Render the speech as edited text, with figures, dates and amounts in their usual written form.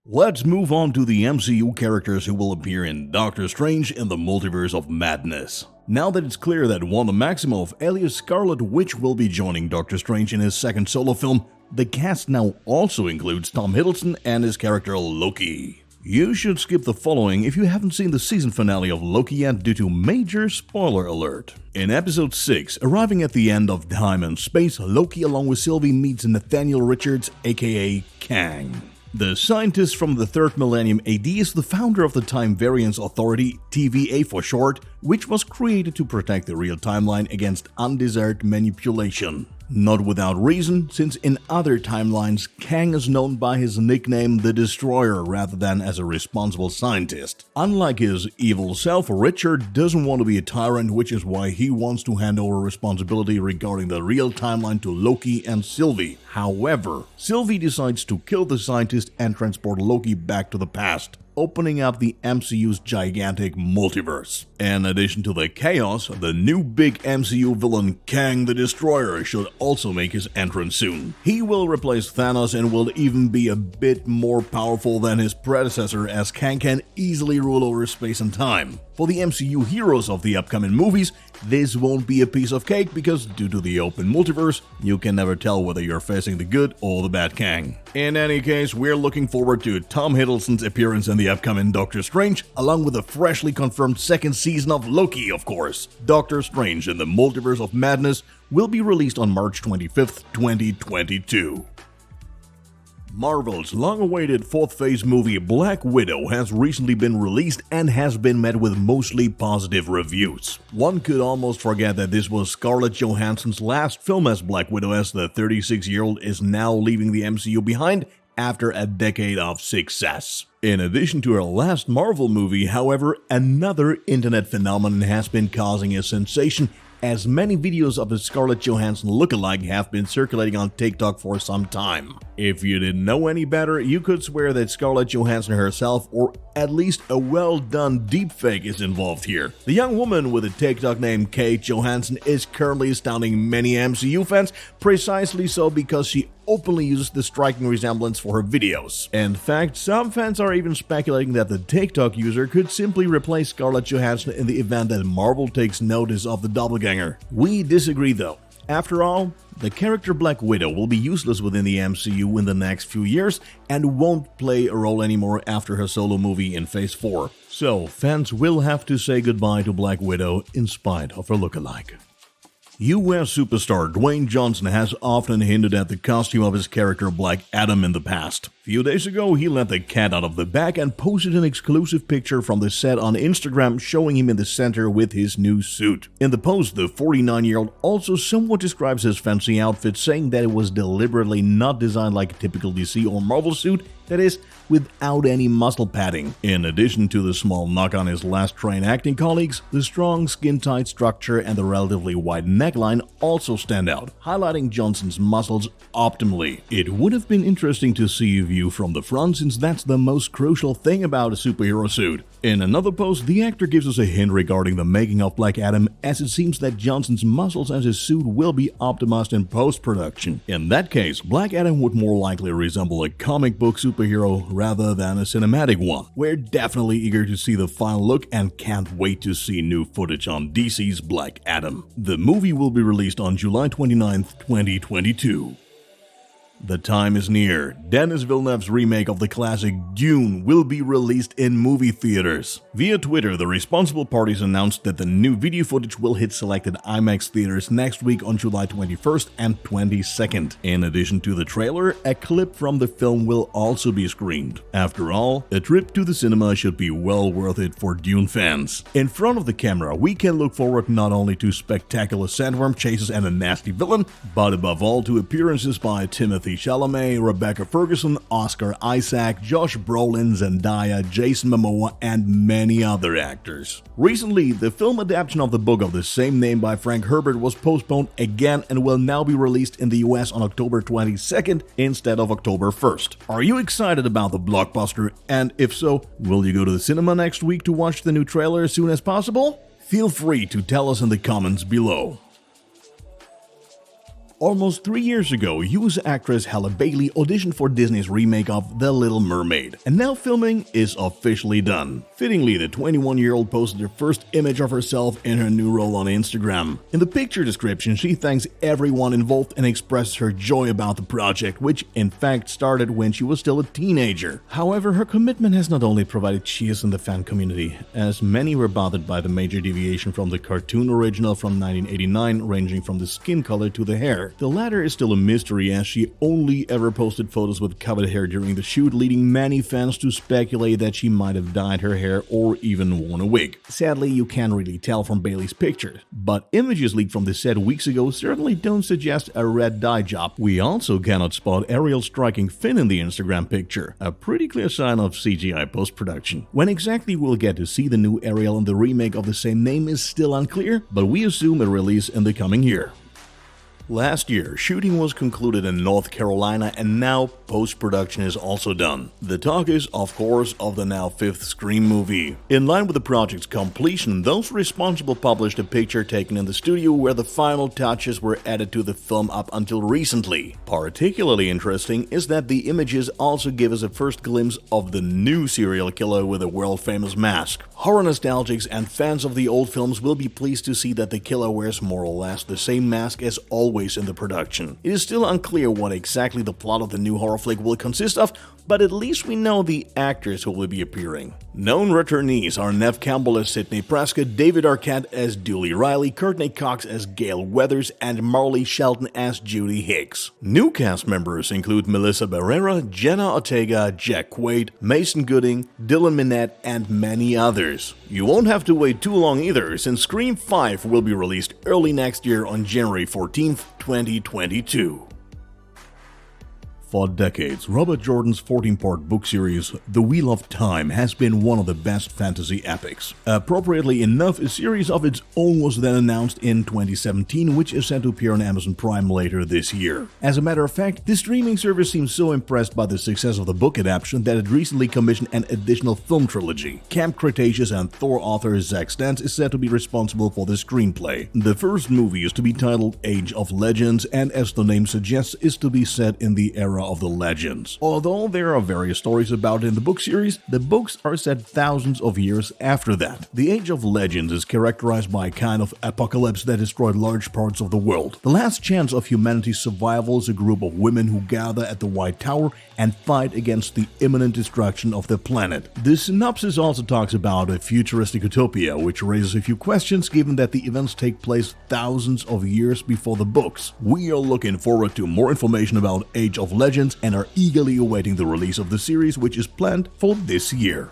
Let's move on to the MCU characters who will appear in Doctor Strange in the Multiverse of Madness. Now that it's clear that Wanda Maximoff, alias Scarlet Witch, will be joining Doctor Strange in his second solo film, the cast now also includes Tom Hiddleston and his character Loki. You should skip the following if you haven't seen the season finale of Loki yet due to major spoiler alert. In episode 6, arriving at the end of time and space, Loki along with Sylvie meets Nathaniel Richards, aka Kang. The scientist from the 3rd millennium AD is the founder of the Time Variance Authority, TVA for short, which was created to protect the real timeline against undesired manipulation. Not without reason, since in other timelines, Kang is known by his nickname The Destroyer rather than as a responsible scientist. Unlike his evil self, Richard doesn't want to be a tyrant, which is why he wants to hand over responsibility regarding the real timeline to Loki and Sylvie. However, Sylvie decides to kill the scientist and transport Loki back to the past, opening up the MCU's gigantic multiverse. In addition to the chaos, the new big MCU villain Kang the Destroyer should also make his entrance soon. He will replace Thanos and will even be a bit more powerful than his predecessor, as Kang can easily rule over space and time. For the MCU heroes of the upcoming movies, this won't be a piece of cake because due to the open multiverse, you can never tell whether you're facing the good or the bad Kang. In any case, we're looking forward to Tom Hiddleston's appearance in the upcoming Doctor Strange, along with the freshly confirmed second season of Loki, of course. Doctor Strange in the Multiverse of Madness will be released on March 25th, 2022. Marvel's long-awaited 4th phase movie Black Widow has recently been released and has been met with mostly positive reviews. One could almost forget that this was Scarlett Johansson's last film as Black Widow, as the 36-year-old is now leaving the MCU behind after a decade of success. In addition to her last Marvel movie, however, another internet phenomenon has been causing a sensation, as many videos of the Scarlett Johansson lookalike have been circulating on TikTok for some time. If you didn't know any better, you could swear that Scarlett Johansson herself, or at least a well-done deepfake, is involved here. The young woman with a TikTok name Kate Johansson is currently astounding many MCU fans, precisely so because she openly uses the striking resemblance for her videos. In fact, some fans are even speculating that the TikTok user could simply replace Scarlett Johansson in the event that Marvel takes notice of the doppelganger. We disagree though. After all, the character Black Widow will be useless within the MCU in the next few years and won't play a role anymore after her solo movie in Phase 4. So, fans will have to say goodbye to Black Widow in spite of her lookalike. US superstar Dwayne Johnson has often hinted at the costume of his character Black Adam in the past. A few days ago, he let the cat out of the bag and posted an exclusive picture from the set on Instagram showing him in the center with his new suit. In the post, the 49-year-old also somewhat describes his fancy outfit, saying that it was deliberately not designed like a typical DC or Marvel suit, that is, without any muscle padding. In addition to the small knock on his last trained acting colleagues, the strong skin-tight structure and the relatively wide neckline also stand out, highlighting Johnson's muscles optimally. It would have been interesting to see a view from the front, since that's the most crucial thing about a superhero suit. In another post, the actor gives us a hint regarding the making of Black Adam, as it seems that Johnson's muscles and his suit will be optimized in post-production. In that case, Black Adam would more likely resemble a comic book superhero rather than a cinematic one. We're definitely eager to see the final look and can't wait to see new footage on DC's Black Adam. The movie will be released on July 29th, 2022. The time is near. Denis Villeneuve's remake of the classic Dune will be released in movie theaters. Via Twitter, the responsible parties announced that the new video footage will hit selected IMAX theaters next week on July 21st and 22nd. In addition to the trailer, a clip from the film will also be screened. After all, a trip to the cinema should be well worth it for Dune fans. In front of the camera, we can look forward not only to spectacular sandworm chases and a nasty villain, but above all to appearances by Timothy Chalamet, Rebecca Ferguson, Oscar Isaac, Josh Brolin, Zendaya, Jason Momoa, and many other actors. Recently, the film adaptation of the book of the same name by Frank Herbert was postponed again and will now be released in the US on October 22nd instead of October 1st. Are you excited about the blockbuster? And if so, will you go to the cinema next week to watch the new trailer as soon as possible? Feel free to tell us in the comments below. Almost 3 years ago, US actress Halle Bailey auditioned for Disney's remake of The Little Mermaid, and now filming is officially done. Fittingly, the 21-year-old posted her first image of herself in her new role on Instagram. In the picture description, she thanks everyone involved and expresses her joy about the project, which in fact started when she was still a teenager. However, her commitment has not only provided cheers in the fan community, as many were bothered by the major deviation from the cartoon original from 1989, ranging from the skin color to the hair. The latter is still a mystery, as she only ever posted photos with covered hair during the shoot, leading many fans to speculate that she might have dyed her hair or even worn a wig. Sadly, you can't really tell from Bailey's pictures, but images leaked from the set weeks ago certainly don't suggest a red dye job. We also cannot spot Ariel striking Finn in the Instagram picture, a pretty clear sign of CGI post-production. When exactly we'll get to see the new Ariel in the remake of the same name is still unclear, but we assume a release in the coming year. Last year, shooting was concluded in North Carolina, and now post-production is also done. The talk is, of course, of the now 5th Scream movie. In line with the project's completion, those responsible published a picture taken in the studio where the final touches were added to the film up until recently. Particularly interesting is that the images also give us a first glimpse of the new serial killer with a world-famous mask. Horror nostalgics and fans of the old films will be pleased to see that the killer wears more or less the same mask as always in the production. It is still unclear what exactly the plot of the new horror flick will consist of, but at least we know the actors who will be appearing. Known returnees are Neve Campbell as Sidney Prescott, David Arquette as Dooley Riley, Courtney Cox as Gail Weathers, and Marley Shelton as Judy Hicks. New cast members include Melissa Barrera, Jenna Ortega, Jack Quaid, Mason Gooding, Dylan Minnette, and many others. You won't have to wait too long either, since Scream 5 will be released early next year on January 14th, 2022. For decades, Robert Jordan's 14-part book series, The Wheel of Time, has been one of the best fantasy epics. Appropriately enough, a series of its own was then announced in 2017, which is set to appear on Amazon Prime later this year. As a matter of fact, the streaming service seems so impressed by the success of the book adaptation that it recently commissioned an additional film trilogy. Camp Cretaceous and Thor author Zack Stantz is said to be responsible for the screenplay. The first movie is to be titled Age of Legends, and as the name suggests, is to be set in the era of the legends. Although there are various stories about it in the book series, the books are set thousands of years after that. The Age of Legends is characterized by a kind of apocalypse that destroyed large parts of the world. The last chance of humanity's survival is a group of women who gather at the White Tower and fight against the imminent destruction of the planet. The synopsis also talks about a futuristic utopia, which raises a few questions given that the events take place thousands of years before the books. We are looking forward to more information about Age of Legends and are eagerly awaiting the release of the series, which is planned for this year.